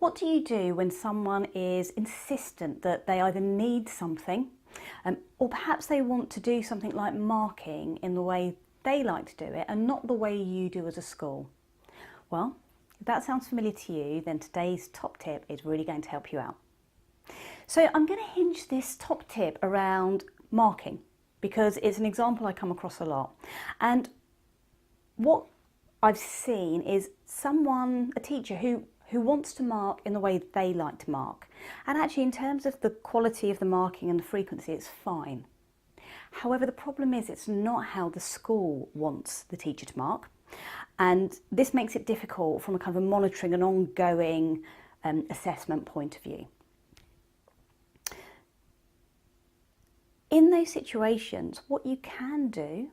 What do you do when someone is insistent that they either need something or perhaps they want to do something like marking in the way they like to do it and not the way you do as a school? Well, if that sounds familiar to you, then today's top tip is really going to help you out. So I'm going to hinge this top tip around marking because it's an example I come across a lot. And what I've seen is a teacher who wants to mark in the way they like to mark. And actually, in terms of the quality of the marking and the frequency, it's fine. However, the problem is it's not how the school wants the teacher to mark. And this makes it difficult from a kind of a monitoring and ongoing assessment point of view. In those situations, what you can do,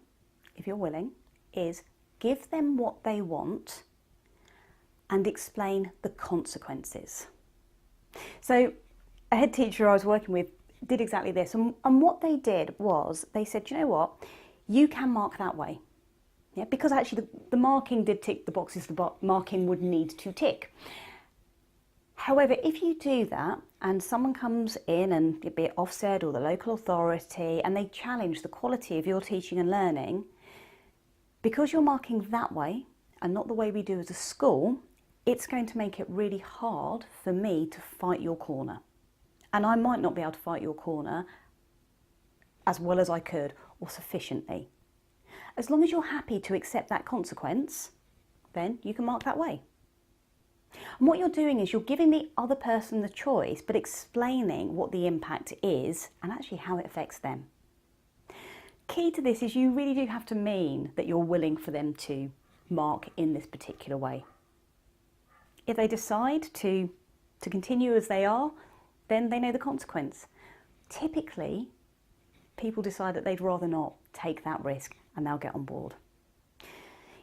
if you're willing, is give them what they want and explain the consequences. So a head teacher I was working with did exactly this, and what they did was they said, you know what, you can mark that way. Yeah, because actually the marking did tick the boxes the marking would need to tick. However, if you do that and someone comes in, and be it Ofsted or the local authority, and they challenge the quality of your teaching and learning, because you're marking that way and not the way we do as a school, it's going to make it really hard for me to fight your corner. And I might not be able to fight your corner as well as I could or sufficiently. As long as you're happy to accept that consequence, then you can mark that way. And what you're doing is you're giving the other person the choice, but explaining what the impact is and actually how it affects them. Key to this is you really do have to mean that you're willing for them to mark in this particular way. If they decide to continue as they are, then they know the consequence. Typically, people decide that they'd rather not take that risk and they'll get on board.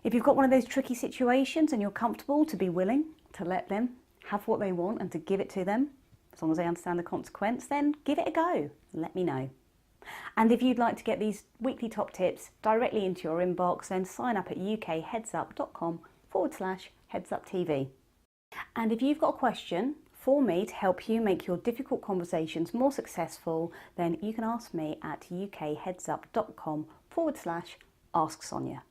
If you've got one of those tricky situations and you're comfortable to be willing to let them have what they want and to give it to them, as long as they understand the consequence, then give it a go and let me know. And if you'd like to get these weekly top tips directly into your inbox, then sign up at ukheadsup.com/headsuptv. And if you've got a question for me to help you make your difficult conversations more successful, then you can ask me at ukheadsup.com/ask Sonia.